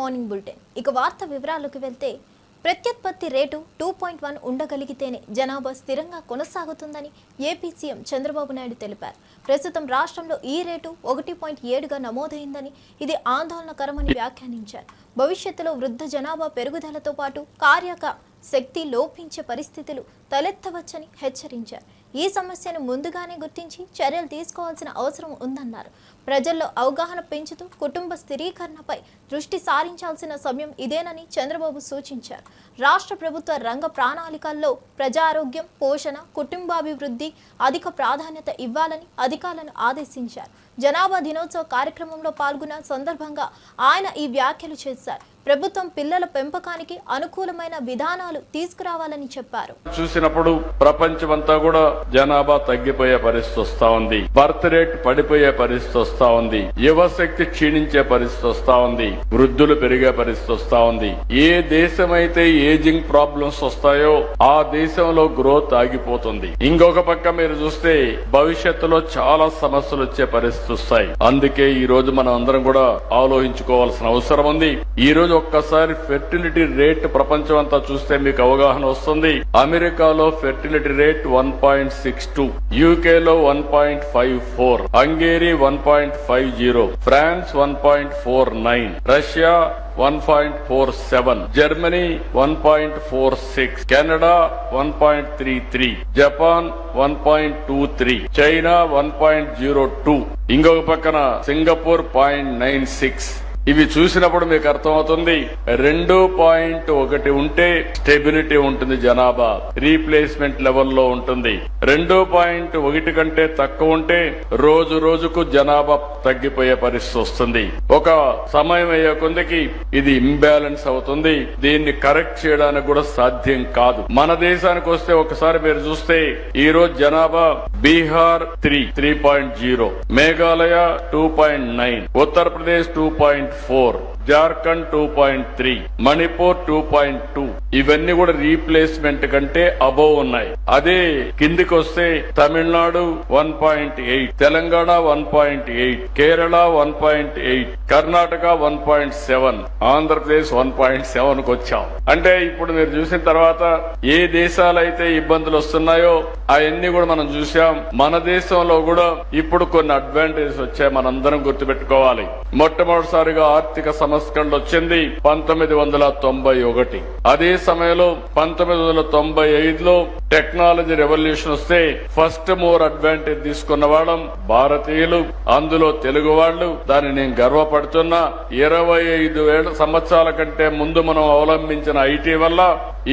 Morning bulletin. ఇక వార్త వివరాలకు వెళ్తే ప్రత్యుత్పత్తి రేటు 2.1 ఉండగలిగితేనే జనాభా స్థిరంగా కొనసాగుతుందని ఏపీ సీఎం చంద్రబాబు నాయుడు తెలిపారు. ప్రస్తుతం రాష్ట్రంలో ఈ రేటు 1.7గా నమోదైందని, ఇది ఆందోళనకరమని వ్యాఖ్యానించారు. భవిష్యత్తులో వృద్ధ జనాభా పెరుగుదలతో పాటు కార్యక శక్తి లోపించే పరిస్థితులు తలెత్తవచ్చని హెచ్చరించారు. ఈ సమస్యను ముందుగానే గుర్తించి చర్యలు తీసుకోవాల్సిన అవసరం ఉందన్నారు. ప్రజల్లో అవగాహన పెంచుతూ కుటుంబ స్థిరీకరణపై దృష్టి సారించాల్సిన సమయం ఇదేనని చంద్రబాబు సూచించారు. రాష్ట్ర ప్రభుత్వ రంగ ప్రణాళికల్లో ప్రజారోగ్యం, పోషణ, కుటుంబాభివృద్ధి అధిక ప్రాధాన్యత ఇవ్వాలని అధికారులను ఆదేశించారు. జనాభా దినోత్సవ కార్యక్రమంలో పాల్గొన్న సందర్భంగా ఆయన ఈ వ్యాఖ్యలు చేశారు. ప్రభుత్వం పిల్లల పెంపకానికి అనుకూలమైన విధానాలు తీసుకురావాలని చెప్పారు. చూసినప్పుడు ప్రపంచమంతా కూడా జనాభా తగ్గిపోయే పరిస్థితి వస్తా ఉంది, బర్త్ రేట్ పడిపోయే పరిస్థితి వస్తా ఉంది, యువశక్తి క్షీణించే పరిస్థితి వస్తా ఉంది, వృద్ధులు పెరిగే పరిస్థితి వస్తా ఉంది. ఏ దేశమైతే ఏజింగ్ ప్రాబ్లమ్స్ వస్తాయో ఆ దేశంలో గ్రోత్ ఆగిపోతుంది. ఇంకొక పక్క మీరు చూస్తే భవిష్యత్తులో చాలా సమస్యలు వచ్చే పరిస్థితి వస్తాయి. అందుకే ఈ రోజు మనం అందరం కూడా ఆలోచించుకోవాల్సిన అవసరం ఉంది. ఈ రోజు ఒక్కసారి ఫెర్టిలిటీ రేట్ ప్రపంచం అంతా చూస్తే మీకు అవగాహన వస్తుంది. అమెరికాలో ఫెర్టిలిటీ రేట్ 1.62, యూకేలో 1.54, Hungary 1.50, France 1.49, Russia 1.47, Germany 1.46, Canada 1.33, Japan 1.23, China 1.02, ఇంకొక పక్కన సింగపూర్ 0.96. ఇవి చూసినప్పుడు మీకు అర్థమవుతుంది 2.1 ఉంటే స్టెబిలిటీ ఉంటుంది, జనాభా రీప్లేస్మెంట్ లెవెల్లో ఉంటుంది. 2.1 కంటే తక్కువ ఉంటే రోజు రోజుకు జనాభా తగ్గిపోయే పరిస్థితి వస్తుంది. ఒక సమయం అయ్యే కొందికి ఇది ఇంబ్యాలెన్స్ అవుతుంది. దీన్ని కరెక్ట్ చేయడానికి కూడా సాధ్యం కాదు. మన దేశానికి వస్తే ఒకసారి మీరు చూస్తే ఈ రోజు జనాభా బీహార్ 3.0, మేఘాలయ 2.9, ఉత్తరప్రదేశ్ 2.4, జార్ఖండ్ 2.3, మణిపూర్ 2.2. ఇవన్నీ కూడా రీప్లేస్మెంట్ కంటే అబోవ్ ఉన్నాయి. అదే కిందికి వస్తే తమిళనాడు 1.8, తెలంగాణ 1.8, కేరళ 1.8, కర్ణాటక 1.7, ఆంధ్రప్రదేశ్ 1.7 కు వచ్చాం. అంటే ఇప్పుడు మీరు చూసిన తర్వాత ఏ దేశాలైతే ఇబ్బందులు వస్తున్నాయో అవన్నీ కూడా మనం చూసాం. మన దేశంలో కూడా ఇప్పుడు కొన్ని అడ్వాంటేజెస్ వచ్చాయి, మనందరం గుర్తుపెట్టుకోవాలి. మొట్టమొదటిసారిగా ఆర్థిక సంస్కరణ వచ్చింది 1991. అదే సమయంలో 1995లో టెక్నాలజీ రెవల్యూషన్ వస్తే ఫస్ట్ మోర్ అడ్వాంటేజ్ తీసుకున్న వాళ్ళం భారతీయులు, అందులో తెలుగు వాళ్ళు. దాన్ని నేను గర్వపడుతున్నా. 25 సంవత్సరాల కంటే ముందు మనం అవలంబించిన ఐటీ వల్ల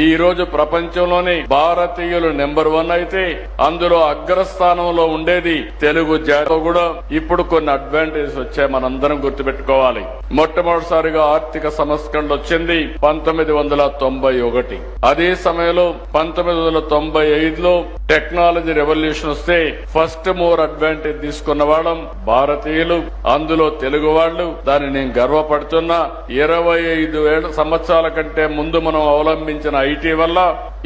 ఈ రోజు ప్రపంచంలోనే భారతీయులు నెంబర్ 1 అయితే అందులో అగ్రస్థానంలో ఉండేది తెలుగు జాతి కూడా. ఇప్పుడు కొన్ని అడ్వాంటేజెస్ వచ్చాయి, మనందరం గుర్తుపెట్టుకోవాలి. మొట్టమొదటిసారిగా ఆర్థిక సంస్కరణ వచ్చింది 1991. అదే సమయంలో 1995లో టెక్నాలజీ రెవల్యూషన్ వస్తే ఫస్ట్ మోర్ అడ్వాంటేజ్ తీసుకున్న వాళ్ళం భారతీయులు, అందులో తెలుగు వాళ్ళు. దాన్ని నేను గర్వపడుతున్నా. 25 సంవత్సరాల కంటే ముందు మనం అవలంబించిన ఐటీ వల్ల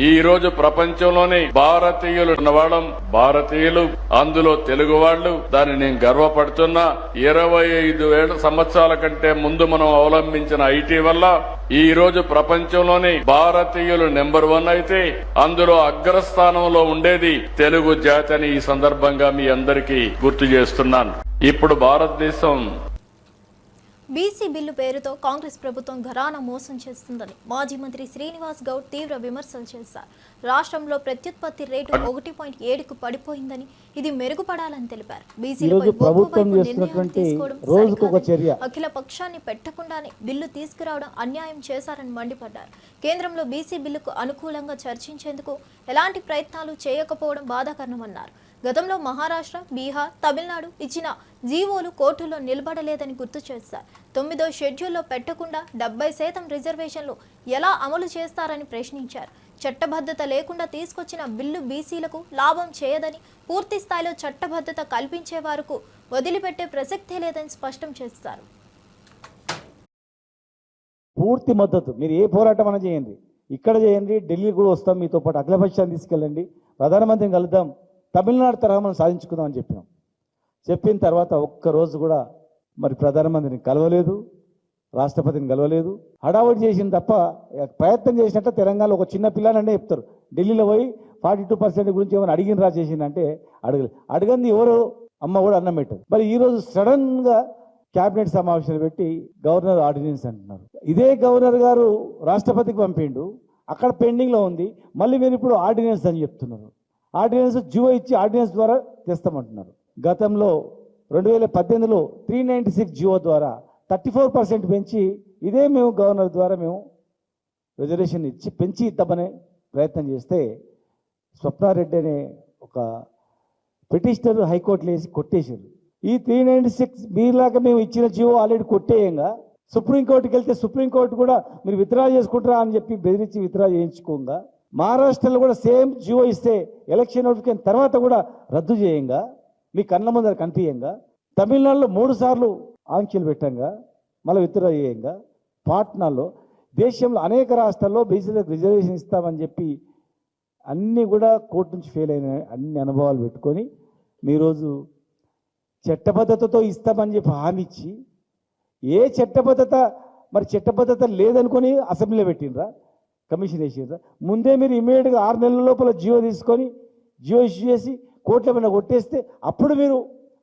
ఈ రోజు ప్రపంచంలోనే భారతీయులు ఉన్నవాళ్ళం భారతీయులు, అందులో తెలుగు వాళ్ళు. దాన్ని నేను గర్వపడుతున్నా. 25 సంవత్సరాల కంటే ముందు మనం అవలంబించిన ఐటీ వల్ల ఈ రోజు ప్రపంచంలోనే భారతీయులు నెంబర్ 1 అయితే అందులో అగ్రస్థానంలో ఉండేది తెలుగు జాతి అని ఈ సందర్భంగా మీ అందరికీ గుర్తు చేస్తున్నాను. ఇప్పుడు భారతదేశం బీసీ బిల్లు పేరుతో కాంగ్రెస్ ప్రభుత్వం ఘరానా మోసం చేస్తుందని మాజీ మంత్రి శ్రీనివాస్ గౌడ్ తీవ్ర విమర్శలు చేశారు. రాష్ట్రంలో ప్రత్యుత్పత్తి రేటు 1.7కు పడిపోయిందని, ఇది మెరుగుపడాలని తెలిపారు. బీసీలపై నిర్ణయాలు తీసుకోవడం అఖిల పక్షాన్ని పెట్టకుండానే బిల్లు తీసుకురావడం అన్యాయం చేశారని మండిపడ్డారు. కేంద్రంలో బీసీ బిల్లుకు అనుకూలంగా చర్చించేందుకు ఎలాంటి ప్రయత్నాలు చేయకపోవడం బాధాకరమన్నారు. గతంలో మహారాష్ట్ర, బీహార్, తమిళనాడు ఇచ్చిన జీవోలు కోర్టులో నిలబడలేదని గుర్తు చేశారు. 9వ షెడ్యూల్లో పెట్టకుండా 70% రిజర్వేషన్లు ఎలా అమలు చేస్తారని ప్రశ్నించారు. చట్టబద్ధత లేకుండా తీసుకొచ్చిన బిల్లు బీసీలకు లాభం చేయదని, పూర్తి స్థాయిలో చట్టబద్ధత కల్పించే వారికి వదిలిపెట్టే ప్రసక్తే లేదని స్పష్టం చేస్తారు. పూర్తి మద్దతు. మీరు ఏ పోరాటం అన్నా చేయండి, ఇక్కడ చేయండి, ఢిల్లీ కూడా వస్తాం, మీతో పాటు అఖిలపక్షాన్ని తీసుకెళ్ళండి, ప్రధానమంత్రిని కలుద్దాం, తమిళనాడు తరహా మనం సాధించుకుందామని చెప్పినాం. చెప్పిన తర్వాత ఒక్కరోజు కూడా మరి ప్రధానమంత్రిని కలవలేదు, రాష్ట్రపతిని కలవలేదు, హడావుడి చేసింది తప్ప ప్రయత్నం చేసినట్టు తెలంగాణలో ఒక చిన్న పిల్లానంటే చెప్తారు. ఢిల్లీలో పోయి 42% గురించి ఏమైనా అడిగినరా చేసిందంటే అడగంది ఎవరు అమ్మ కూడా అన్నం పెట్టదు. మరి ఈరోజు సడన్గా క్యాబినెట్ సమావేశాలు పెట్టి గవర్నర్ ఆర్డినెన్స్ అంటున్నారు. ఇదే గవర్నర్ గారు రాష్ట్రపతికి పంపిండు, అక్కడ పెండింగ్లో ఉంది. మళ్ళీ మీరు ఇప్పుడు ఆర్డినెన్స్ అని చెప్తున్నారు. ఆర్డినెన్స్ జివో ఇచ్చి ఆర్డినెన్స్ ద్వారా తెస్తామంటున్నారు. గతంలో 2018లో 396 జివో ద్వారా 34% పెంచి ఇదే మేము గవర్నర్ ద్వారా మేము రిజర్వేషన్ ఇచ్చి పెంచి ఇద్దామనే ప్రయత్నం చేస్తే స్వప్నారెడ్డి అనే ఒక పిటిషనర్ హైకోర్టులో వేసి కొట్టేశారు. ఈ 396 మీలాగా మేము ఇచ్చిన జివో ఆల్రెడీ కొట్టేయంగా సుప్రీంకోర్టుకి వెళ్తే సుప్రీంకోర్టు కూడా మీరు విత్డ్రా చేసుకుంటారా అని చెప్పి బెదిరించి విత్డ్రా చేయించుకోగా, మహారాష్ట్రలో కూడా సేమ్ జివో ఇస్తే ఎలక్షన్ నోటిఫికేషన్ తర్వాత కూడా రద్దు చేయంగా, మీ కళ్ళ ముందర కనిపించంగా, తమిళనాడులో 3 సార్లు ఆంక్షలు పెట్టంగా మళ్ళీ విత్డ్రా చేయంగా, పాట్నాలో దేశంలో అనేక రాష్ట్రాల్లో బీసీలకు రిజర్వేషన్ ఇస్తామని చెప్పి అన్నీ కూడా కోర్టు నుంచి ఫెయిల్ అయిన అన్ని అనుభవాలు పెట్టుకొని మీరోజు చట్టబద్ధతతో ఇస్తామని చెప్పి హామీ ఇచ్చి ఏ చట్టబద్ధత మరి చట్టబద్ధత లేదనుకొని అసెంబ్లీలో పెట్టినరా, కమిషన్ వేసినరా? ముందే మీరు ఇమీడియట్గా 6 నెలల లోపల జియో తీసుకొని జియో ఇష్యూ చేసి కోర్టుల మీద కొట్టేస్తే అప్పుడు మీరు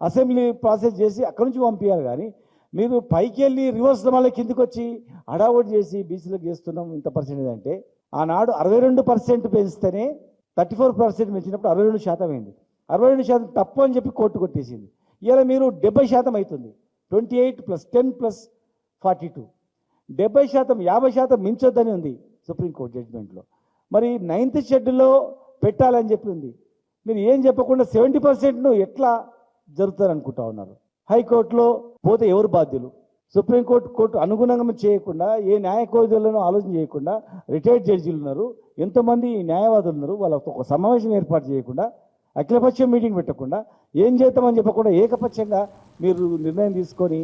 అసెంబ్లీ ప్రాసెస్ చేసి అక్కడి నుంచి పంపించాలి. కానీ మీరు పైకి వెళ్ళి రివర్స్ మళ్ళీ కిందికి వచ్చి హడావుడి చేసి బీసీలకు చేస్తున్నాం ఇంత పర్సెంటేజ్ అంటే, ఆనాడు 62% పెంచితేనే 34% పెంచినప్పుడు 62% అయింది. 62% తప్పు అని చెప్పి కోర్టు కొట్టేసింది. ఇలా మీరు 70% అవుతుంది. 28 + 10 + 42 70%, 50% మించొద్దని ఉంది సుప్రీంకోర్టు జడ్జిమెంట్లో. మరి 9th షెడ్యూల్లో పెట్టాలని చెప్పి ఉంది. మీరు ఏం చెప్పకుండా 70% ఎట్లా జరుగుతారనుకుంటా ఉన్నారు? హైకోర్టులో పోతే ఎవరు బాధ్యులు? సుప్రీంకోర్టు అనుగుణంగా చేయకుండా ఏ న్యాయ కోవిధులను ఆలోచన చేయకుండా రిటైర్డ్ జడ్జీలు ఉన్నారు, ఎంతోమంది న్యాయవాదులు ఉన్నారు, వాళ్ళతో ఒక సమావేశం ఏర్పాటు చేయకుండా అఖిలపక్షం మీటింగ్ పెట్టకుండా ఏం చేద్దామని చెప్పకుండా ఏకపక్షంగా మీరు నిర్ణయం తీసుకొని.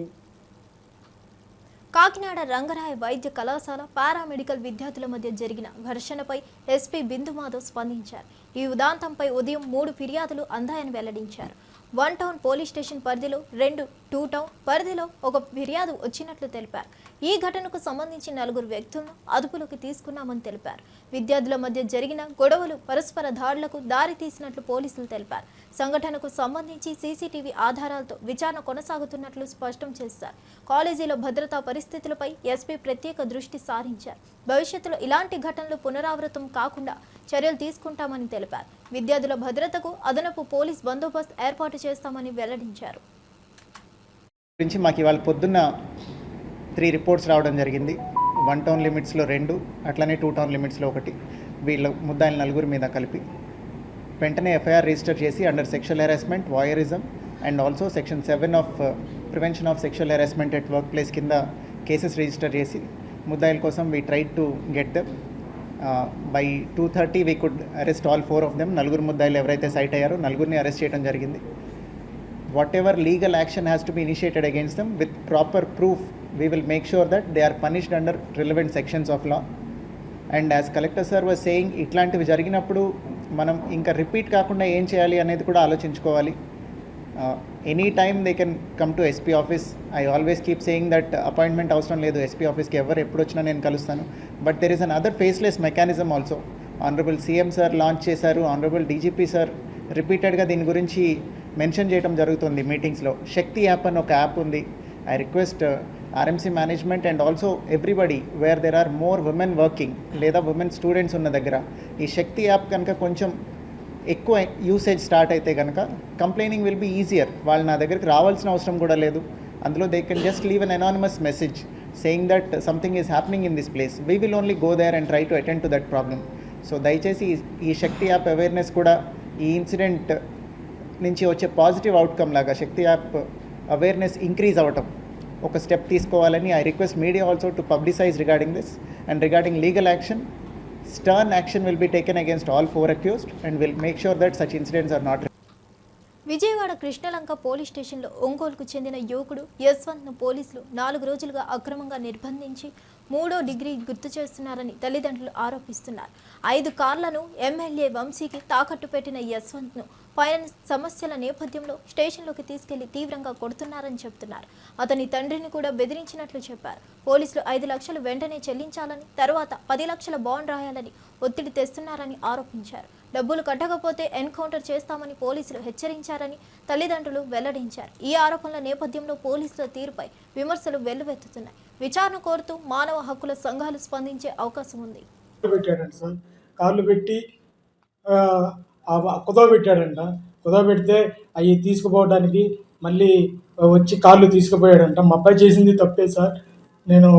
కాకినాడ రంగరాయ వైద్య కళాశాల పారామెడికల్ విద్యార్థుల మధ్య జరిగిన ఘర్షణపై ఎస్పీ బిందు మాధవ్ స్పందించారు. ఈ ఉదాంతంపై ఉదయం 3 ఫిర్యాదులు అందాయని వెల్లడించారు. 1 టౌన్ పోలీస్ స్టేషన్ పరిధిలో 2, 2 టౌన్ పరిధిలో 1 ఫిర్యాదు వచ్చినట్లు తెలిపారు. ఈ ఘటనకు సంబంధించి 4 వ్యక్తులను అదుపులోకి తీసుకున్నామని తెలిపారు. విద్యార్థుల మధ్య జరిగిన గొడవలు పరస్పర దాడులకు దారి తీసినట్లు పోలీసులు తెలిపారు. సంఘటనకు సంబంధించి సీసీటీవీ ఆధారాలతో విచారణ కొనసాగుతున్నట్లు స్పష్టం చేశారు. కాలేజీలో భద్రతా పరిస్థితులపై ఎస్పీ ప్రత్యేక దృష్టి సారించారు. భవిష్యత్తులో ఇలాంటి ఘటనలు పునరావృతం కాకుండా చర్యలు తీసుకుంటామని తెలిపారు. విద్యార్థుల భద్రతకు అదనపు పోలీస్ బందోబస్తు ఏర్పాటు చేస్తామని వెల్లడించారు. మాకు ఇవాళ పొద్దున్న 3 రిపోర్ట్స్ రావడం జరిగింది. 1 టౌన్ లిమిట్స్లో 2, అట్లనే 2 టౌన్ లిమిట్స్లో 1. వీళ్ళ ముద్దాయిల 4 మీద కలిపి వెంటనే ఎఫ్ఐఆర్ రిజిస్టర్ చేసి under sexual harassment, వాయరిజం and also section 7 of prevention of sexual harassment at work place కింద కేసెస్ రిజిస్టర్ చేసి ముద్దాయిల కోసం we tried to get them. By 2:30 we could arrest all 4 of them. 4 ముద్దాయిలు ఎవరైతే సైట్ అయ్యారో 4ని arrest చేయడం జరిగింది. Whatever legal action has to be initiated against them with proper proof, we will make sure that they are punished under relevant sections of law. And as collector sir was saying, ఇట్లాంటివి జరిగినప్పుడు మనం ఇంకా repeat కాకుండా ఏం చేయాలి అనేది కూడా ఆలోచించుకోవాలి. Any time they can come to SP office. I always keep saying that appointment అవసరం లేదు, ఎస్పీ ఆఫీస్కి ఎవరు ఎప్పుడు వచ్చినా నేను కలుస్తాను. But there is an other faceless mechanism also. Honourable CM sir launch చేశారు, ఆనరబుల్ డీజీపీ సార్ రిపీటెడ్గా దీని గురించి మెన్షన్ చేయడం జరుగుతుంది మీటింగ్స్లో. శక్తి యాప్ అని ఒక యాప్ ఉంది. I request RMC management and also everybody where there are more women working లేదా ఉమెన్ స్టూడెంట్స్ ఉన్న దగ్గర ఈ శక్తి యాప్ కనుక కొంచెం ఎక్కువ యూసేజ్ స్టార్ట్ అయితే కనుక కంప్లైనింగ్ విల్ బీ ఈజియర్. వాళ్ళు నా దగ్గరికి రావాల్సిన అవసరం కూడా లేదు. అందులో they can just leave an anonymous message saying that something is happening in this place. We will only go there and try to attend to that problem. So దయచేసి ఈ శక్తి యాప్ అవేర్నెస్ కూడా ఈ ఇన్సిడెంట్ నుంచి వచ్చే positive outcome లాగా శక్తి app awareness increase అవ్వటం ఒక step తీసుకోవాలని I request media also to publicise regarding this and regarding legal action. Stern action will be taken against all 4 accused and will make sure that such incidents are not. Vijayawada Krishnalanka police స్టేషన్లో ఒంగోలుకు చెందిన యువకుడు యశ్వంత్ను పోలీసులు 4 రోజులుగా అక్రమంగా నిర్బంధించి 3వ degree గుర్తు చేస్తున్నారని తల్లిదండ్రులు ఆరోపిస్తున్నారు. 5 కార్లను ఎమ్మెల్యే వంశీకి తాకట్టు పెట్టిన యశ్వంత్ను ఫైనాన్స్ సమస్యల నేపథ్యంలో స్టేషన్లోకి తీసుకెళ్లి తీవ్రంగా కొడుతున్నారని చెబుతున్నారు. అతని తండ్రిని కూడా బెదిరించినట్లు చెప్పారు. పోలీసులు 5 లక్షలు వెంటనే చెల్లించాలని, తర్వాత 10 లక్షల బాండ్ రాయాలని ఒత్తిడి తెస్తున్నారని ఆరోపించారు. డబ్బులు కట్టకపోతే ఎన్కౌంటర్ చేస్తామని పోలీసులు హెచ్చరించారని తల్లిదండ్రులు వెల్లడించారు. ఈ ఆరోపణల నేపథ్యంలో పోలీసుల తీరుపై విమర్శలు వెల్లువెత్తుతున్నాయి. విచారణ కోరుతూ మానవ హక్కుల సంఘాలు స్పందించే అవకాశం ఉంది. పెట్టాడంట సార్, కార్లు పెట్టి కుదవ పెట్టాడంట. కుదవ పెడితే అవి తీసుకుపోవడానికి మళ్ళీ వచ్చి కార్లు తీసుకుపోయాడంట. మా అబ్బాయి చేసింది తప్పే సార్. నేను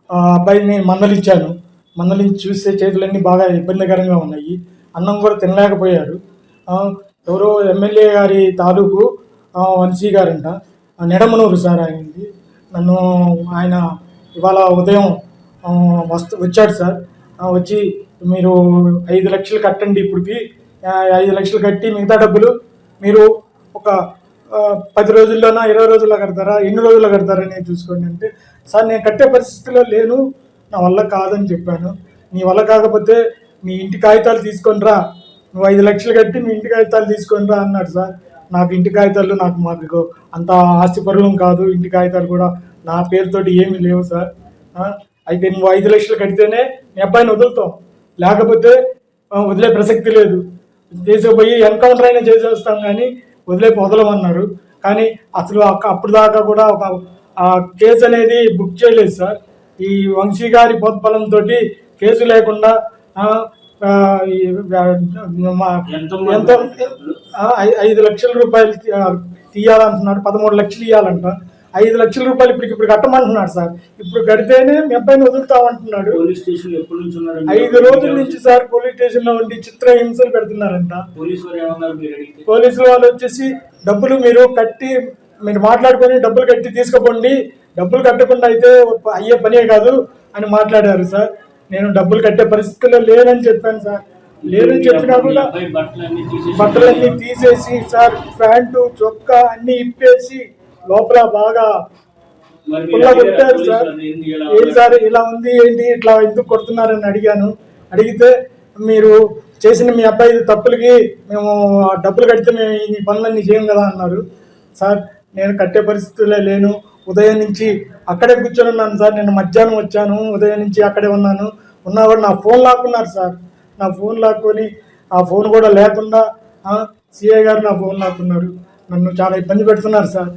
ఆ అబ్బాయిని మందలించాను. మందలించి చూస్తే చేతులన్నీ బాగా ఇబ్బందికరంగా ఉన్నాయి. అన్నం కూడా తినలేకపోయారు. ఎవరో ఎమ్మెల్యే గారి తాలూకు వంశీ గారంట, నిడమనూరు సార్ అయింది. నన్ను ఆయన ఇవాళ ఉదయం వచ్చాడు సార్. వచ్చి మీరు 5 లక్షలు కట్టండి, ఇప్పటికి 5 లక్షలు కట్టి మిగతా డబ్బులు మీరు ఒక 10 రోజుల్లోనా 20 రోజుల్లో కడతారా, ఎన్ని రోజుల్లో కడతారని చూసుకోండి అంటే, సార్ నేను కట్టే పరిస్థితిలో లేను, నా వల్ల కాదని చెప్పాను. నీ వల్ల కాకపోతే మీ ఇంటి కాగితాలు తీసుకొని రా, నువ్వు 5 లక్షలు కట్టి మీ ఇంటి కాగితాలు తీసుకొని రా అన్నాడు సార్. నాకు ఇంటి కాగితాలు మాకు అంత ఆస్తిపరులం కాదు, ఇంటి కాగితాలు కూడా నా పేరుతోటి ఏమీ లేవు సార్. అయితే నువ్వు 5 లక్షలు కడితేనే నీ అబ్బాయిని వదులుతాం, లేకపోతే వదిలే ప్రసక్తి లేదు, తీసుకుపోయి ఎన్కౌంటర్ అయినా చేసేస్తాం కానీ వదలమన్నారు. కానీ అసలు అప్పుడు దాకా కూడా ఒక కేసు అనేది బుక్ చేయలేదు సార్. ఈ వంశీ గారి ప్రోత్బలంతో కేసు లేకుండా ఎంతో 5 లక్షల రూపాయలు తీయాలంటున్నాడు. 13 లక్షలు ఇవ్వాలంట. 5 లక్షల రూపాయలు ఇప్పుడు కట్టమంటున్నాడు సార్. ఇప్పుడు కడితేనే మీ అబ్బాయిని వదులుతామంటున్నాడు. 5 రోజుల నుంచి సార్ పోలీస్ స్టేషన్ లో ఉండి చిత్రహింసలు పెడుతున్నారంట. పోలీసులు వాళ్ళు వచ్చేసి డబ్బులు మీరు మాట్లాడుకొని డబ్బులు కట్టి తీసుకుపోండి, డబ్బులు కట్టకుండా అయితే అయ్యే పనే కాదు అని మాట్లాడారు సార్. నేను డబ్బులు కట్టే పరిస్థితుల్లో లేనని చెప్పాను సార్. లేదని చెప్పినా కూడా బట్టలన్నీ తీసేసి సార్, ప్యాంటు చొక్కా అన్ని ఇప్పేసి లోపల బాగా కొట్టారు సార్. ఏంటి సార్ ఇలా ఉంది, ఏంటి ఇట్లా ఎందుకు కొడుతున్నారని అడిగాను. అడిగితే మీరు చేసిన మీ అబ్బాయి తప్పులకి మేము డబ్బులు కడితే మేము ఈ పనులన్నీ చేయం కదా అన్నారు సార్. నేను కట్టే పరిస్థితుల్లో లేను. ఉదయం నుంచి అక్కడే కూర్చొని ఉన్నాను సార్. నేను మధ్యాహ్నం వచ్చాను, ఉదయం నుంచి అక్కడే ఉన్నా కూడా నా ఫోన్ లాక్కున్నారు సార్. నా ఫోన్ లాక్కొని ఆ ఫోన్ కూడా లేకుండా సిఐ గారు నా ఫోన్ లాక్కున్నారు. నన్ను చాలా ఇబ్బంది పెడుతున్నారు సార్.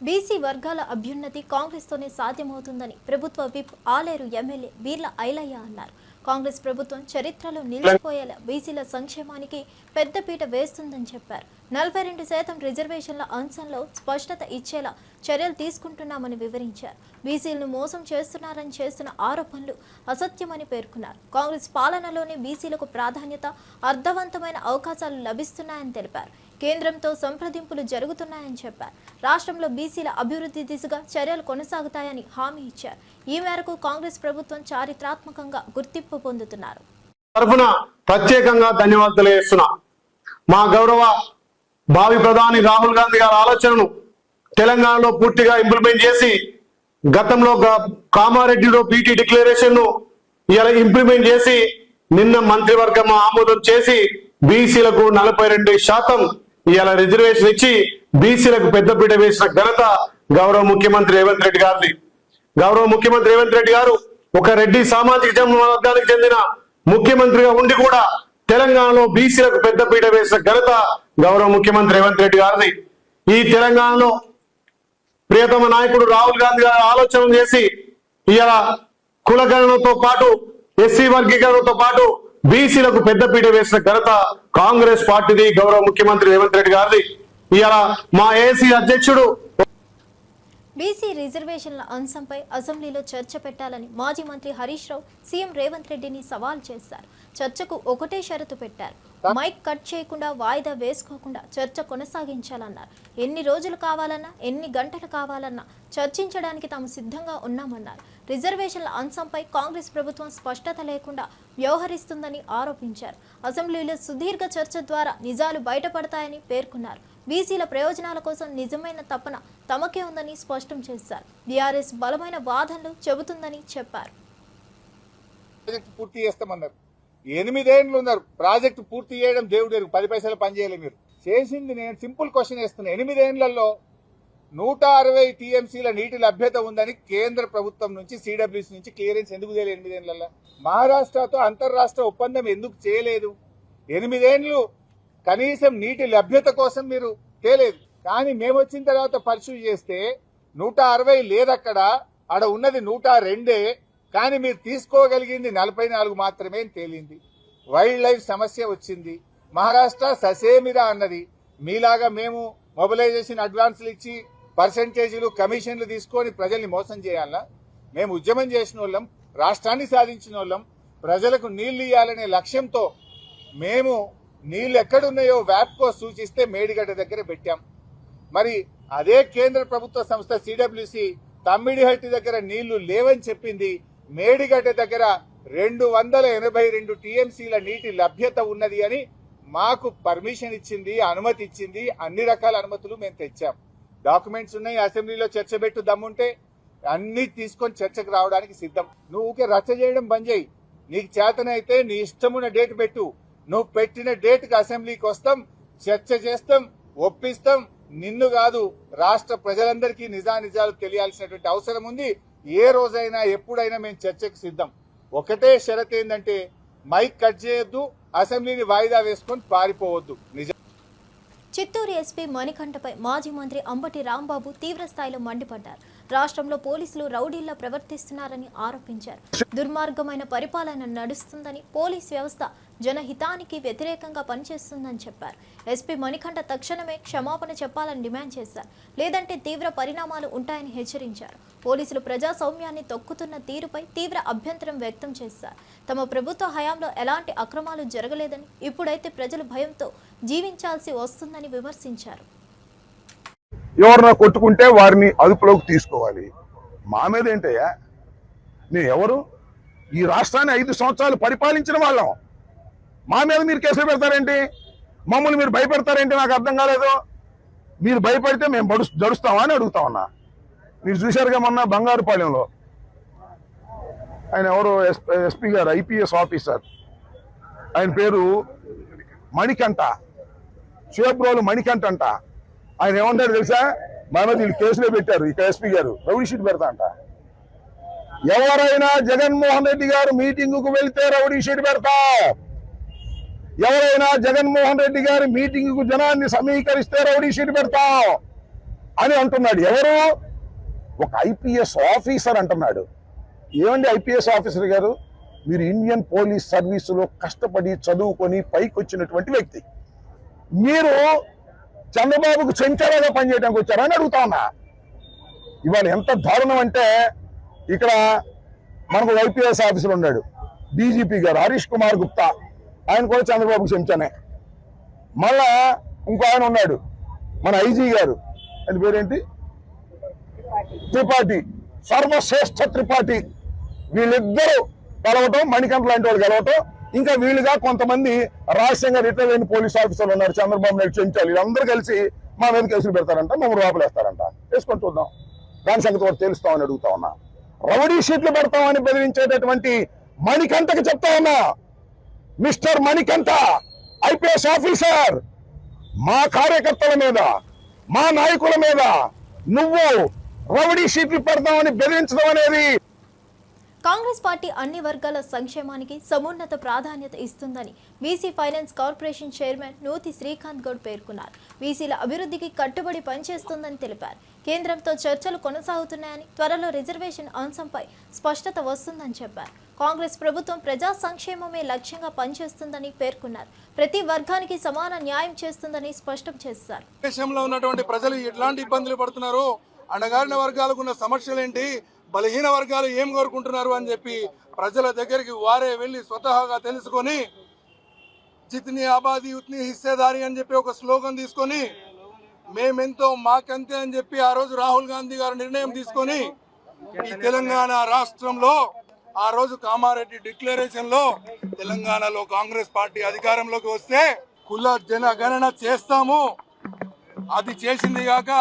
బీసీ వర్గాల అభ్యున్నతి కాంగ్రెస్తోనే సాధ్యమవుతుందని ప్రభుత్వ విప్ ఆలేరు ఎమ్మెల్యే బీర్ల ఐలయ్య అన్నారు. కాంగ్రెస్ ప్రభుత్వం చరిత్రలో నిలిచిపోయేలా బీసీల సంక్షేమానికి పెద్దపీట వేస్తుందని చెప్పారు. 42% రిజర్వేషన్ల అంశంలో స్పష్టత ఇచ్చేలా చర్యలు తీసుకుంటున్నామని వివరించారు. బీసీలను మోసం చేస్తున్నారని చేస్తున్న ఆరోపణలు అసత్యమని పేర్కొన్నారు. కాంగ్రెస్ పాలనలోనే బీసీలకు ప్రాధాన్యత, అర్థవంతమైన అవకాశాలు లభిస్తున్నాయని తెలిపారు. కేంద్రంతో సంప్రదింపులు జరుగుతున్నాయని చెప్పారు. రాష్ట్రంలో బీసీల అభివృద్ధి దిశగా చర్యలు కొనసాగుతాయని హామీ ఇచ్చారు. ఈ మేరకు కాంగ్రెస్ ప్రభుత్వం చారిత్రాత్మకంగా గుర్తింపు పొందుతున్నారు. తరఫున ప్రత్యేకంగా ధన్యవాదాలు తెలియజేస్తున్నా. మా గౌరవ భావి ప్రధాని రాహుల్ గాంధీ గారి ఆలోచనను తెలంగాణలో పూర్తిగా ఇంప్లిమెంట్ చేసి, గతంలో కామారెడ్డిలో పీటీ డిక్లరేషన్ ను ఇలా ఇంప్లిమెంట్ చేసి, నిన్న మంత్రివర్గం ఆమోదం చేసి బీసీలకు 42% ఇలా రిజర్వేషన్ ఇచ్చి బీసీలకు పెద్దపీట వేసిన ఘనత గౌరవ ముఖ్యమంత్రి రేవంత్ రెడ్డి గారిది. గౌరవ ముఖ్యమంత్రి రేవంత్ రెడ్డి గారు ఒక రెడ్డి సామాజిక వర్గానికి చెందిన ముఖ్యమంత్రిగా ఉండి కూడా తెలంగాణలో బీసీలకు పెద్దపీట వేసిన ఘనత గౌరవ ముఖ్యమంత్రి రేవంత్ రెడ్డి గారిది. ఈ తెలంగాణలో ప్రియతమ నాయకుడు రాహుల్ గాంధీ గారు ఆలోచన చేసి ఇలా కులగణనతో పాటు ఎస్సీ వర్గీకరణతో పాటు బీసీలకు పెద్దపీట వేసిన ఘనత కాంగ్రెస్ పార్టీది, గౌరవ ముఖ్యమంత్రి రేవంత్ రెడ్డి గారిది. ఇలా మా ఏసీ అధ్యక్షుడు బీసీ రిజర్వేషన్ల అంశంపై అసెంబ్లీలో చర్చ పెట్టాలని మాజీ మంత్రి హరీష్ రావు సీఎం రేవంత్ రెడ్డిని సవాల్ చేశారు. చర్చకు ఒకటే షరతు పెట్టారు. మైక్ కట్ చేయకుండా, వాయిదా వేసుకోకుండా చర్చ కొనసాగించాలన్నారు. ఎన్ని రోజులు కావాలన్నా, ఎన్ని గంటలు కావాలన్నా చర్చించడానికి తాము సిద్ధంగా ఉన్నామన్నారు. రిజర్వేషన్ల అంశంపై కాంగ్రెస్ ప్రభుత్వం స్పష్టత లేకుండా వ్యవహరిస్తుందని ఆరోపించారు. అసెంబ్లీలో సుదీర్ఘ చర్చ ద్వారా నిజాలు బయటపడతాయని పేర్కొన్నారు. బీసీల ప్రయోజనాల కోసం నిజమైన తపన తమకే ఉందని స్పష్టం చేశారు. బీఆర్ఎస్ బలమైన వాదనలు చెబుతుందని చెప్పారు. పూర్తి చేస్తామన్నారు. 8 ఏళ్ళు ఉన్నారు. ప్రాజెక్టు పూర్తి చేయడం దేవుడు 10 పైసలు పని చేయలేదు. మీరు చేసింది, నేను సింపుల్ క్వశ్చన్ వేస్తున్నా, 8 ఏళ్లలో 160 టీఎంసీల నీటి లభ్యత ఉందని కేంద్ర ప్రభుత్వం నుంచి సిడబ్ల్యూసీ నుంచి క్లియరెన్స్ ఎందుకు చేయలేదు? 8 ఏళ్లలో మహారాష్ట్రతో అంతర్రాష్ట్ర ఒప్పందం ఎందుకు చేయలేదు? 8 ఏళ్లు కనీసం నీటి లభ్యత కోసం మీరు తేలేదు. కానీ మేము వచ్చిన తర్వాత పర్సూ చేస్తే 160 లేదక్కడ, ఆడ ఉన్నది 102. కానీ మీరు తీసుకోగలిగింది 44 మాత్రమే తేలింది. వైల్డ్ లైఫ్ సమస్య వచ్చింది. మహారాష్ట్ర ససేమిరా అన్నది. మీలాగా మేము మొబిలైజేషన్ అడ్వాన్సులు ఇచ్చి పర్సెంటేజీలు కమిషన్లు తీసుకొని ప్రజల్ని మోసం చేయాలా? మేము ఉద్యమం చేసిన వాళ్ళం, రాష్ట్రాన్ని సాధించిన వాళ్ళం, ప్రజలకు నీళ్లు ఇవ్వాలనే లక్ష్యంతో మేము నీళ్లు ఎక్కడున్నాయో వ్యాప్కో సూచిస్తే మేడిగడ్డ దగ్గర పెట్టాం. మరి అదే కేంద్ర ప్రభుత్వ సంస్థ సిడబ్ల్యూసి తమ్మిడిహట్టి దగ్గర నీళ్లు లేవని చెప్పింది. మేడిగడ్డ దగ్గర 282 టీఎంసీల నీటి లభ్యత ఉన్నది అని మాకు పర్మిషన్ ఇచ్చింది, అనుమతి ఇచ్చింది. అన్ని రకాల అనుమతులు మేము తెచ్చాం, డాక్యుమెంట్స్ ఉన్నాయి. అసెంబ్లీలో చర్చ పెట్టు దమ్ముంటే అన్ని తీసుకొని చర్చకు రావడానికి సిద్ధం. నువ్వు ఊకే రచ్చ చేయడం బంద్ చేయి. నీకు చేతనైతే నీ ఇష్టమున్న డేట్ పెట్టు. నువ్వు పెట్టిన డేట్కి అసెంబ్లీకి వస్తాం, చర్చ చేస్తాం, ఒప్పిస్తాం. నిన్ను కాదు, రాష్ట్ర ప్రజలందరికీ నిజానిజాలు తెలియాల్సినటువంటి అవసరం ఉంది. ఏ రోజైనా ఎప్పుడైనా మేము చర్చకు సిద్ధం. ఒకటే షరత్ ఏంటంటే మైక్ కట్ చేయొద్దు, అసెంబ్లీని వాయిదా వేసుకొని పారిపోవద్దు. చిత్తూరు ఎస్పీ మణికంఠపై మాజీ మంత్రి అంబటి రాంబాబు తీవ్రస్థాయిలో మండిపడ్డారు. రాష్ట్రంలో పోలీసులు రౌడీల్లా ప్రవర్తిస్తున్నారని ఆరోపించారు. దుర్మార్గమైన పరిపాలన నడుస్తుందని, పోలీస్ వ్యవస్థ జనహితానికి వ్యతిరేకంగా పనిచేస్తుందని చెప్పారు. ఎస్పీ మణికంఠ తక్షణమే క్షమాపణ చెప్పాలని డిమాండ్ చేశారు. లేదంటే తీవ్ర పరిణామాలు ఉంటాయని హెచ్చరించారు. పోలీసులు ప్రజాస్వామ్యాన్ని తొక్కుతున్న తీరుపై తీవ్ర అభ్యంతరం వ్యక్తం చేశారు. తమ ప్రభుత్వ హయాంలో ఎలాంటి అక్రమాలు జరగలేదని, ఇప్పుడైతే ప్రజలు భయంతో జీవించాల్సి వస్తుందని విమర్శించారు. ఎవరన్నా కొట్టుకుంటే వారిని అదుపులోకి తీసుకోవాలి. మా మీద ఏంటయ్యా? మేము ఎవరు? ఈ రాష్ట్రాన్ని 5 సంవత్సరాలు పరిపాలించిన వాళ్ళం. మా మీద మీరు కేసులు పెడతారేంటి? మమ్మల్ని మీరు భయపెడతారేంటి? నాకు అర్థం కాలేదు. మీరు భయపడితే మేము జడుస్తామా అని అడుగుతా ఉన్నా. మీరు చూశారుగా మొన్న బంగారుపాలెంలో ఆయన ఎవరు ఎస్పీ గారు, ఐపీఎస్ ఆఫీసర్, ఆయన పేరు మణికంఠ, చేబ్రోలు మణికంఠ అంట. ఆయన ఏమంటారు తెలుసా? మా మీద వీళ్ళు కేసులే పెట్టారు, ఇక ఎస్పీ గారు రౌడీ షీట్ పెడతా అంట. ఎవరైనా జగన్మోహన్ రెడ్డి గారు మీటింగుకు వెళ్తే రౌడీ షీట్ పెడతా, ఎవరైనా జగన్మోహన్ రెడ్డి గారి మీటింగుకు జనాన్ని సమీకరిస్తే రౌడీ షీట్ పెడతాం అని అంటున్నాడు. ఎవరు? ఒక ఐపీఎస్ ఆఫీసర్ అంటున్నాడు. ఏమండి ఐపీఎస్ ఆఫీసర్ గారు, మీరు ఇండియన్ పోలీస్ సర్వీసులో కష్టపడి చదువుకొని పైకి వచ్చినటువంటి వ్యక్తి. మీరు చంద్రబాబుకు చెంచాలాగా పనిచేయడానికి వచ్చారని అడుగుతా ఉన్నా. ఇవాళ ఎంత దారుణం అంటే, ఇక్కడ మనకు ఐపీఎస్ ఆఫీసర్ ఉన్నాడు, డీజీపీ గారు హరీష్ కుమార్ గుప్తా, ఆయన కూడా చంద్రబాబుకు చెంచానే. మళ్ళా ఇంకో ఆయన ఉన్నాడు, మన ఐజీ గారు, ఆయన పేరేంటి, త్రిపాఠి, సర్వశ్రేష్ఠ త్రిపాఠి. వీళ్ళిద్దరూ కలవటం, మణికంఠ లాంటి వాళ్ళు కలవటం, ఇంకా వీళ్ళుగా కొంతమంది రహస్యంగా రిటైర్ అయిన పోలీస్ ఆఫీసర్లు ఉన్నారు, చంద్రబాబు నాయుడు చెంచాలి. వీళ్ళందరూ కలిసి మా మీద కేసులు పెడతారంట, మమ్మల్ని లోపలేస్తారంట. వేసుకొని చూద్దాం, దాని సంగతి కూడా తెలుస్తామని అడుగుతా ఉన్నా. రౌడీ షీట్లు పెడతామని బెదిరించేటటువంటి మణికంఠకి చెప్తా ఉన్నా, మిస్టర్ మణికంఠ ఐపీఎస్ ఆఫీసర్, మా కార్యకర్తల మీద, మా నాయకుల మీద నువ్వు రౌడీ షీట్లు పెడతామని బెదిరించడం అనేది. కాంగ్రెస్ పార్టీ అన్ని వర్గాల సంక్షేమానికి సమున్నత ప్రాధాన్యత ఇస్తుందని బీసీ ఫైనాన్స్ కార్పొరేషన్ చైర్మన్ నూతి శ్రీకాంత్ గౌడ్ పేర్కొన్నారు. బీసీల అభివృద్ధికి కట్టుబడి పనిచేస్తుందని తెలిపారు. కేంద్రంతో చర్చలు కొనసాగుతున్నాయని, త్వరలో రిజర్వేషన్ అంశంపై స్పష్టత వస్తుందని చెప్పారు. కాంగ్రెస్ ప్రభుత్వం ప్రజా సంక్షేమమే లక్ష్యంగా పనిచేస్తుందని పేర్కొన్నారు. ప్రతి వర్గానికి సమాన న్యాయం చేస్తుందని స్పష్టం చేశారు. దేశంలో ఉన్నటువంటి ప్రజలు ఎట్లాంటి ఇబ్బందులు పడుతున్నారు, అణగారిన వర్గాలకు ఉన్న సమస్యలు ఏంటి, బలహీన వర్గాలు ఏం కోరుకుంటున్నారు అని చెప్పి ప్రజల దగ్గరికి వారే వెళ్ళి స్వతహాగా తెలుసుకొని, జిత్ని ఆబాదీ ఉత్ని హిస్సేదారి అని చెప్పి ఒక స్లోగన్ తీసుకొని, మేమెంతో మాకంతే అని చెప్పి ఆ రోజు రాహుల్ గాంధీ గారు నిర్ణయం తీసుకొని ఈ తెలంగాణ రాష్ట్రంలో ఆ రోజు కామారెడ్డి డిక్లరేషన్ లో తెలంగాణలో కాంగ్రెస్ పార్టీ అధికారంలోకి వస్తే కుల జనగణన చేస్తాము, అది చేసింది కాక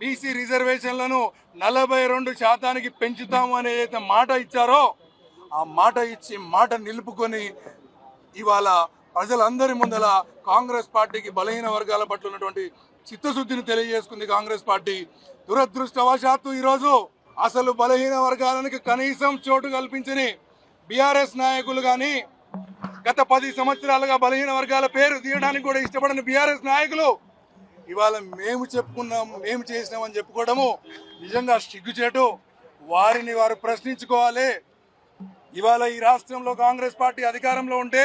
బీసీ రిజర్వేషన్లను 42% పెంచుతాము అనే మాట ఇచ్చారో, ఆ మాట ఇచ్చి మాట నిలుపుకొని ఇవాళ ప్రజలందరి ముందల కాంగ్రెస్ పార్టీకి బలహీన వర్గాల పట్ల ఉన్నటువంటి చిత్తశుద్ధిని తెలియజేసుకుంది కాంగ్రెస్ పార్టీ. దురదృష్టవశాత్తు ఈరోజు అసలు బలహీన వర్గాలకు కనీసం చోటు కల్పించని బీఆర్ఎస్ నాయకులు కానీ, గత 10 సంవత్సరాలుగా బలహీన వర్గాల పేరు తీయడానికి కూడా ఇష్టపడని బీఆర్ఎస్ నాయకులు ఇవాళ మేము చెప్పుకున్నాం, మేము చేసినామని చెప్పుకోవడము నిజంగా సిగ్గుచేటు. వారిని వారు ప్రశ్నించుకోవాలి. ఇవాళ ఈ రాష్ట్రంలో కాంగ్రెస్ పార్టీ అధికారంలో ఉంటే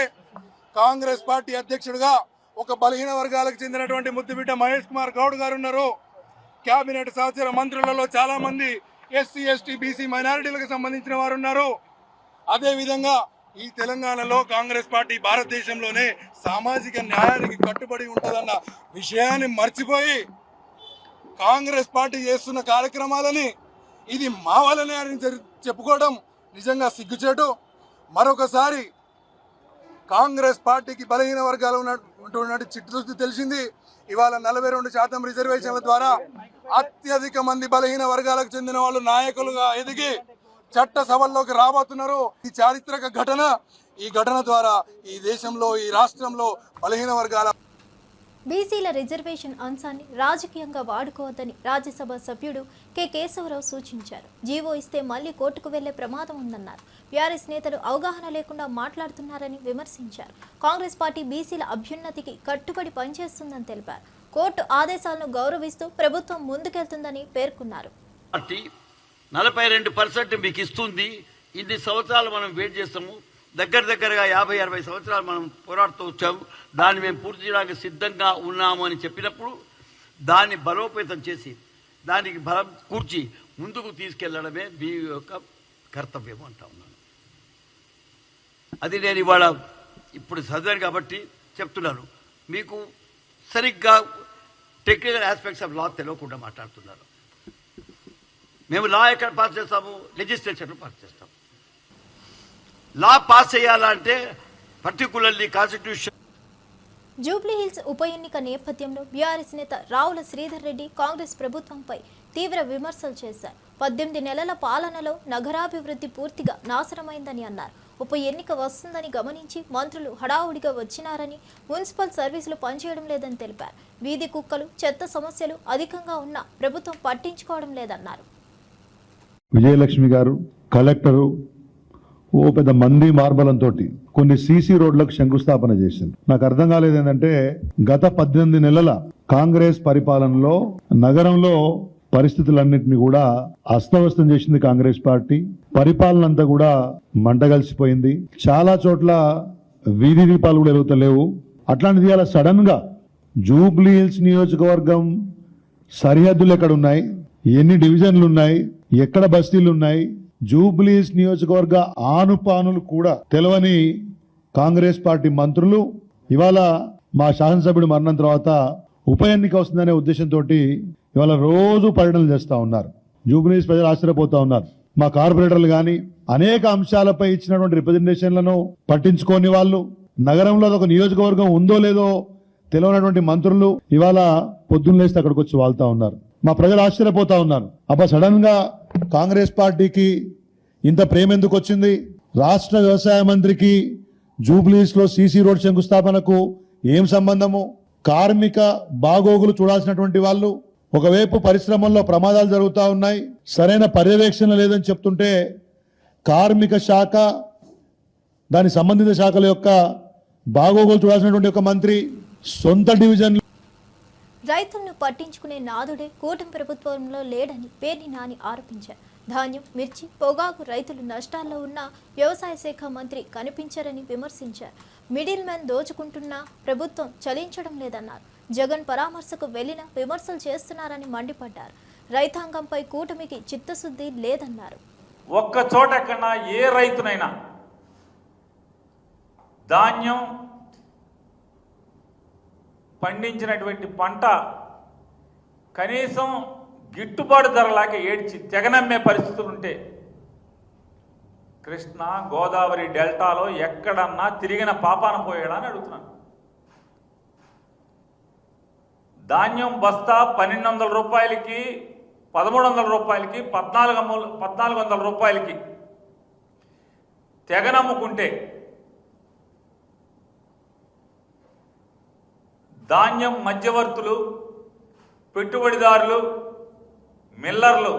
కాంగ్రెస్ పార్టీ అధ్యక్షుడిగా ఒక బలహీన వర్గాలకు చెందినటువంటి ముద్దుబిడ్డ మహేష్ కుమార్ గౌడ్ గారు ఉన్నారు. కేబినెట్ సహచర మంత్రులలో చాలా మంది ఎస్సీ, ఎస్టీ, బీసీ, మైనారిటీలకు సంబంధించిన వారు ఉన్నారు. అదేవిధంగా ఈ తెలంగాణలో కాంగ్రెస్ పార్టీ భారతదేశంలోనే సామాజిక న్యాయానికి కట్టుబడి ఉంటుందన్న విషయాన్ని మర్చిపోయి కాంగ్రెస్ పార్టీ చేస్తున్న కార్యక్రమాలని ఇది మా వల్లనే అని చెప్పుకోవడం నిజంగా సిగ్గుచేటు. మరొకసారి కాంగ్రెస్ పార్టీకి బలహీన వర్గాలు ఉన్నటువంటి చిట్టుదృష్టి తెలిసింది. ఇవాళ 42% రిజర్వేషన్ల ద్వారా అత్యధిక మంది బలహీన వర్గాలకు చెందిన వాళ్ళు నాయకులుగా ఎదిగి చట్ట సభల్లోకి రాబోతున్నారు. ఈ చారిత్రక ఘటన, ఈ ఘటన ద్వారా ఈ దేశంలో, ఈ రాష్ట్రంలో బలహీన వర్గాల బీసీల రిజర్వేషన్ అంశాన్ని రాజకీయంగా వాడుకోవద్దని రాజ్యసభ సభ్యుడు కె కేశవరావు సూచించారు. జీవో ఇస్తే మళ్లీ కోర్టుకు వెళ్లే ప్రమాదం ఉందన్నారు. బీఆర్ఎస్ నేతలు అవగాహన లేకుండా మాట్లాడుతున్నారని విమర్శించారు. కాంగ్రెస్ పార్టీ బీసీల అభ్యున్నతికి కట్టుబడి పనిచేస్తుందని తెలిపారు. కోర్టు ఆదేశాలను గౌరవిస్తూ ప్రభుత్వం ముందుకెళ్తుందని పేర్కొన్నారు. 42% మీకు ఇస్తుంది. ఇన్ని సంవత్సరాలు మనం వెయిట్ చేస్తాము. దగ్గరగా 50-60 సంవత్సరాలు మనం పోరాడుతూ వచ్చాము. దాన్ని మేము పూర్తి చేయడానికి సిద్ధంగా ఉన్నాము అని చెప్పినప్పుడు దాన్ని బలోపేతం చేసి దానికి బలం కూర్చి ముందుకు తీసుకెళ్లడమే మీ యొక్క కర్తవ్యం అంటా ఉన్నాను. అది నేను ఇవాళ ఇప్పుడు చదివాను కాబట్టి చెప్తున్నాను. మీకు సరిగ్గా టెక్నికల్ ఆస్పెక్ట్స్ ఆఫ్ లా తెలియకుండా మాట్లాడుతున్నారు. మేము లా ఎక్కడ పాస్ చేస్తాము? లెజిస్లేచర్లో పాస్ చేస్తాము. లా పాస్ చేయాలంటే పర్టికులర్లీ కాన్స్టిట్యూషన్. జూబ్లీ హిల్స్ ఉప ఎన్నిక నేపథ్యంలో బీఆర్ఎస్ నేత రావుల శ్రీధర్ రెడ్డి కాంగ్రెస్ ప్రభుత్వంపై తీవ్ర విమర్శలు చేశారు. 18 నెలల పాలనలో నగరాభివృద్ధి పూర్తిగా నాశనమైందని అన్నారు. ఉప ఎన్నిక వస్తుందని గమనించి మంత్రులు హడావుడిగా వచ్చినారని, మున్సిపల్ సర్వీసులు పనిచేయడం లేదని తెలిపారు. వీధి కుక్కలు, చెత్త సమస్యలు అధికంగా ఉన్నా ప్రభుత్వం పట్టించుకోవడం లేదన్నారు. విజయలక్ష్మి గారు, కలెక్టరు ఓ పెద్ద మంది మార్బలంతో కొన్ని సీసీ రోడ్లకు శంకుస్థాపన చేసింది. నాకు అర్థం కాలేదు ఏంటంటే, గత 18 నెలల కాంగ్రెస్ పరిపాలనలో నగరంలో పరిస్థితులన్నింటినీ కూడా అస్తవ్యస్తం చేసింది కాంగ్రెస్ పార్టీ. పరిపాలన అంతా కూడా మంటగలిసిపోయింది. చాలా చోట్ల వీధి దీపాలు కూడా వెలుగుతలేవు. అట్లాంటిది అలా సడన్ గా జూబ్లీ హిల్స్ నియోజకవర్గం సరిహద్దులు ఎక్కడున్నాయి, ఎన్ని డివిజన్లు ఉన్నాయి, ఎక్కడ బస్తీలు ఉన్నాయి, జూబ్లీస్ నియోజకవర్గ ఆనుపానులు కూడా తెలవని కాంగ్రెస్ పార్టీ మంత్రులు ఇవాళ మా శాసనసభ్యుడు మరణం తర్వాత ఉప ఎన్నిక వస్తుందనే ఉద్దేశంతో ఇవాళ రోజు పర్యటనలు చేస్తా ఉన్నారు. జూబ్లీస్ ప్రజలు ఆశ్చర్యపోతా ఉన్నారు. మా కార్పొరేటర్లు కానీ అనేక అంశాలపై ఇచ్చినటువంటి రిప్రజెంటేషన్లను పట్టించుకోని వాళ్ళు, నగరంలో ఒక నియోజకవర్గం ఉందో లేదో తెలియనటువంటి మంత్రులు ఇవాళ పొద్దున్న లేస్తే అక్కడికి వచ్చి వాళ్తా ఉన్నారు. మా ప్రజలు ఆశ్చర్యపోతా ఉన్నారు. అబ్బా సడన్ గా కాంగ్రెస్ పార్టీకి ఇంత ప్రేమ ఎందుకు వచ్చింది? రాష్ట్ర వ్యవసాయ మంత్రికి జూబ్లీస్ లో సీసీ రోడ్ శంకుస్థాపనకు ఏం సంబంధము? కార్మిక బాగోగులు చూడాల్సినటువంటి వాళ్ళు ఒకవైపు పరిశ్రమల్లో ప్రమాదాలు జరుగుతూ ఉన్నాయి, సరైన పర్యవేక్షణ లేదని చెప్తుంటే కార్మిక శాఖ, దాని సంబంధిత శాఖల యొక్క బాగోగులు చూడాల్సినటువంటి ఒక మంత్రి సొంత డివిజన్. రైతులను పట్టించుకునే నాదుడే కూటమి ప్రభుత్వంలో లేడని పేర్ని నాని ఆరోపించారు. ధాన్యం, మిర్చి, పొగాకు రైతులు నష్టాల్లో ఉన్న వ్యవసాయ శాఖ మంత్రి కనిపించారని విమర్శించారు. మిడిల్ మ్యాన్ దోచుకుంటున్నా ప్రభుత్వం చలించడం లేదన్నారు. జగన్ పరామర్శకు వెళ్లిన విమర్శలు చేస్తున్నారని మండిపడ్డారు. రైతాంగంపై కూటమికి చిత్తశుద్ధి లేదన్నారు. ఒక్క చోట కన్నా ఏ రైతునైనా ధాన్యం పండించినటువంటి పంట కనీసం గిట్టుబాటు ధరలాగా ఏడ్చి తెగనమ్మే పరిస్థితులు ఉంటే కృష్ణా గోదావరి డెల్టాలో ఎక్కడన్నా తిరిగిన పాపాన పోయాడా అని అడుగుతున్నాను. ధాన్యం బస్తా 1200 రూపాయలకి, 1300 రూపాయలకి, 1400 రూపాయలకి తెగనమ్ముకుంటే ధాన్యం మధ్యవర్తులు, పెట్టుబడిదారులు, మిల్లర్లు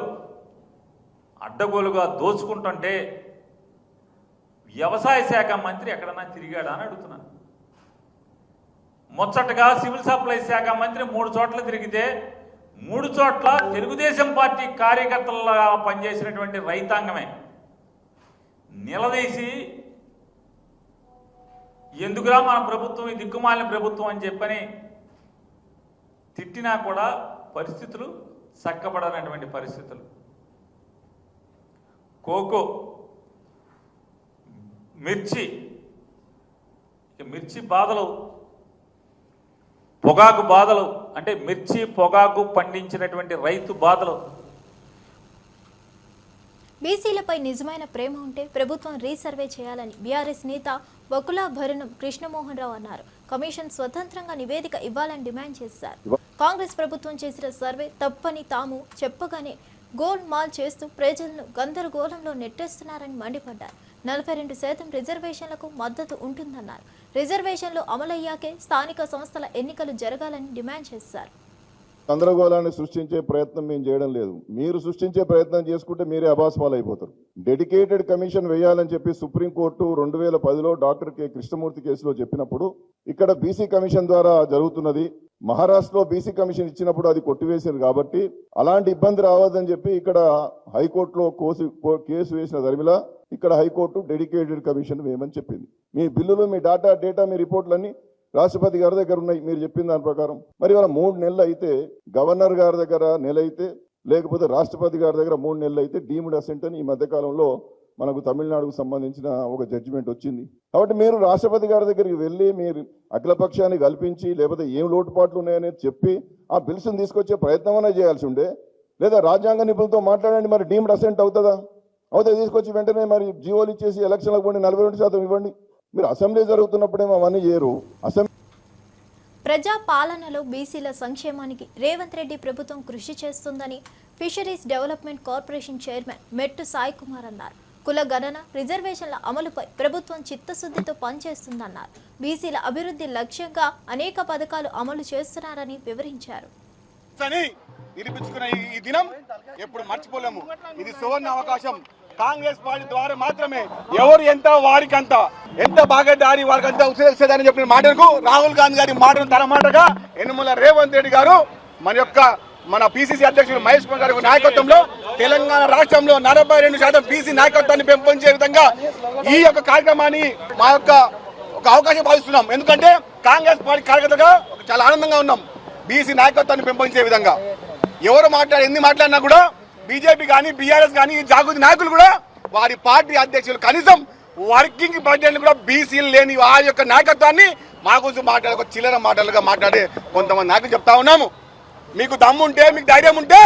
అడ్డగోలుగా దోచుకుంటుంటే వ్యవసాయ శాఖ మంత్రి ఎక్కడన్నా తిరిగాడా అని అడుగుతున్నాను. ముచ్చటగా సివిల్ సప్లైస్ శాఖ మంత్రి 3 చోట్ల తిరిగితే 3 చోట్ల తెలుగుదేశం పార్టీ కార్యకర్తలుగా పనిచేసినటువంటి రైతాంగమే నిలదీసి ఎందుకురా మన ప్రభుత్వం ఈ దిక్కుమాలిన ప్రభుత్వం అని చెప్పని తిట్టినా కూడా పరిస్థితులు చక్కబడనటువంటి పరిస్థితులు. కోకో, మిర్చి బాధలు, పొగాకు బాధలు, అంటే మిర్చి పొగాకు పండించినటువంటి రైతు బాధలు. బీసీలపై నిజమైన ప్రేమ ఉంటే ప్రభుత్వం రీసర్వే చేయాలని బీఆర్ఎస్ నేత వకులాభరణం కృష్ణమోహన్ రావు అన్నారు. కమిషన్ స్వతంత్రంగా నివేదిక ఇవ్వాలని డిమాండ్ చేశారు. కాంగ్రెస్ ప్రభుత్వం చేసిన సర్వే తప్పని తాము చెప్పగానే గోల్ మాల్ చేస్తూ ప్రజలను గందరగోళంలో నెట్టేస్తున్నారని మండిపడ్డారు. 42% రిజర్వేషన్లకు మద్దతు ఉంటుందన్నారు. రిజర్వేషన్లు అమలయ్యాకే స్థానిక సంస్థల ఎన్నికలు జరగాలని డిమాండ్ చేశారు. గందరగోళాన్ని సృష్టించే ప్రయత్నం మేము చేయడం లేదు. మీరు సృష్టించే ప్రయత్నం చేసుకుంటే మీరే అబాస్పాలు అయిపోతారు. డెడికేటెడ్ కమిషన్ వేయాలని చెప్పి సుప్రీంకోర్టు 2010లో డాక్టర్ కె కృష్ణమూర్తి కేసులో చెప్పినప్పుడు ఇక్కడ బీసీ కమిషన్ ద్వారా జరుగుతున్నది. మహారాష్ట్రలో బీసీ కమిషన్ ఇచ్చినప్పుడు అది కొట్టివేసింది. కాబట్టి అలాంటి ఇబ్బంది రావద్దని చెప్పి ఇక్కడ హైకోర్టులో కేసు వేసిన ధర్మిలా ఇక్కడ హైకోర్టు డెడికేటెడ్ కమిషన్ వేయమని చెప్పింది. మీ బిల్లులు, మీ డేటా, మీ రిపోర్ట్లన్నీ రాష్ట్రపతి గారి దగ్గర ఉన్నాయి మీరు చెప్పిన దాని ప్రకారం. మరి వాళ్ళ 3 నెలలు అయితే గవర్నర్ గారి దగ్గర నెల అయితే, లేకపోతే రాష్ట్రపతి గారి దగ్గర 3 నెలలు అయితే డీమ్డ్ అసెంట్ అని ఈ మధ్యకాలంలో మనకు తమిళనాడుకు సంబంధించిన ఒక జడ్జిమెంట్ వచ్చింది. కాబట్టి మీరు రాష్ట్రపతి గారి దగ్గరికి వెళ్ళి మీరు అఖిలపక్షాన్ని కల్పించి లేకపోతే ఏం లోటుపాట్లు ఉన్నాయనేది చెప్పి ఆ బిల్స్ని తీసుకొచ్చే ప్రయత్నం అనేది చేయాల్సి ఉండే. లేదా రాజ్యాంగ నిపుణులతో మాట్లాడండి, మరి డీమ్డ్ అసెంట్ అవుతుందా? అవుతే తీసుకొచ్చి వెంటనే మరి జీవోలు ఇచ్చేసి ఎలక్షన్లకు పోండి, 42% ఇవ్వండి. మీరు అసెంబ్లీ జరుగుతున్నప్పుడేమో అవన్నీ చేయరు. ప్రజా పాలనలో బీసీల సంక్షేమానికి రేవంత్ రెడ్డి ప్రభుత్వం కృషి చేస్తుందని ఫిషరీస్ డెవలప్మెంట్ కార్పొరేషన్ చైర్మన్ మెట్టు సాయి కుమార్ అన్నారు. కుల గణన, రిజర్వేషన్ల అమలుపై ప్రభుత్వం చిత్తశుద్ధితో పనిచేస్తుందన్నారు. బీసీల అభివృద్ధి లక్ష్యంగా అనేక పథకాలు అమలు చేస్తున్నారని వివరించారు. ఈ దినం ఎప్పుడు మర్చిపోలేము. ఇది సువర్ణ అవకాశం. కాంగ్రెస్ పార్టీ ద్వారా మాత్రమే ఎవరు ఎంత వారికంత, ఎంత బాగా దారి వారికంతా ఉసేదని చెప్పిన మాటలకు రాహుల్ గాంధీ గారి మాటను తన మాటగా యనమల రేవంత్ రెడ్డి గారు మన పిసిసి అధ్యక్షుడు మహేష్ కుమార్ గారి నాయకత్వంలో తెలంగాణ రాష్ట్రంలో 42% బీసీ నాయకత్వాన్ని పెంపొందించే విధంగా ఈ యొక్క కార్యక్రమాన్ని మా యొక్క ఒక అవకాశం భావిస్తున్నాం. ఎందుకంటే కాంగ్రెస్ పార్టీ కార్యకర్తగా చాలా ఆనందంగా ఉన్నాం. బీసీ నాయకత్వాన్ని పెంపొందించే విధంగా ఎవరు ఎన్ని మాట్లాడినా కూడా బీజేపీ కానీ బీఆర్ఎస్ కానీ జాగృతి నాయకులు కూడా వారి పార్టీ అధ్యక్షులు కనీసం వర్కింగ్ ప్రెసిడెంట్ కూడా బీసీలు లేని వారి యొక్క నాయకత్వాన్ని మా గురించి మాట్లాడే చిల్లర మాటలుగా మాట్లాడే కొంతమంది నాయకులు చెప్తా ఉన్నాము. మీకు దమ్ము ఉంటే, మీకు ధైర్యం ఉంటే,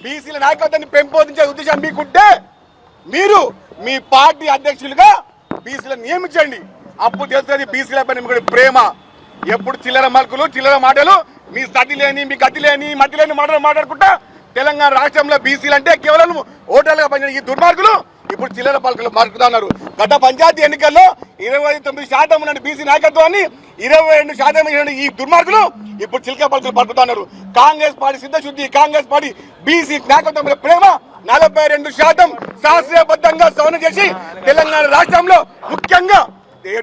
బీసీల నాయకత్వాన్ని పెంపొందించే ఉద్దేశం మీకుంటే మీరు మీ పార్టీ అధ్యక్షులుగా బీసీలను నియమించండి. అప్పుడు తెలుస్తుంది బీసీల పైన మీకు ప్రేమ. ఎప్పుడు చిల్లర మలుకులు, చిల్లర మాటలు, మీ సతి లేని, మీ గతి లేని, మతి లేని మాటలు మాట్లాడుకుంటా తెలంగాణ రాష్ట్రంలో బీసీలు అంటే కేవలం ఓటర్లుగా పనిచేసిన ఈ దుర్మార్గులు ఇప్పుడు చిల్లర పలుకులు మారుతున్నారు. గత పంచాయతీ ఎన్నికల్లో 29% ఉన్న బీసీ నాయకత్వాన్ని 22% ఈ దుర్మార్గులు ఇప్పుడు చిలక పలుకులు పలుకుతున్నారు. కాంగ్రెస్ పార్టీ సిద్ధశుద్ధి, కాంగ్రెస్ పార్టీ బీసీ నాయకత్వం ప్రేమ 42% శాస్త్రీయబద్ధంగా సవరణ చేసి తెలంగాణ రాష్ట్రంలో ముఖ్యంగా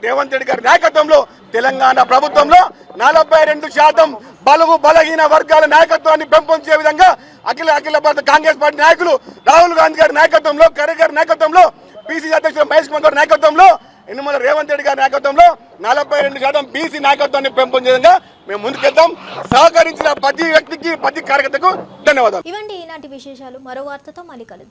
రేవంత్ రెడ్డి గారి నాయకత్వంలో తెలంగాణ ప్రభుత్వంలో 42% బలుగు బలహీన వర్గాల నాయకత్వాన్ని పెంపొందించే విధంగా అఖిల భారత కాంగ్రెస్ పార్టీ నాయకులు రాహుల్ గాంధీ గారి నాయకత్వంలో, ఖర్గే గారి నాయకత్వంలో, పిసిసి అధ్యక్షుడు మహేష్ కుమార్ గారి నాయకత్వంలో, యనమల రేవంత్ రెడ్డి గారి నాయకత్వంలో 42% బీసీ నాయకత్వాన్ని పెంపొందించే విధంగా మేము ముందుకెళ్తాం. సహకరించిన ప్రతి వ్యక్తికి, ప్రతి కార్యకర్తకు ధన్యవాదాలు. ఇవండి ఈనాటి విశేషాలు. మరో వార్తతో మళ్ళీ కలుద్దాం.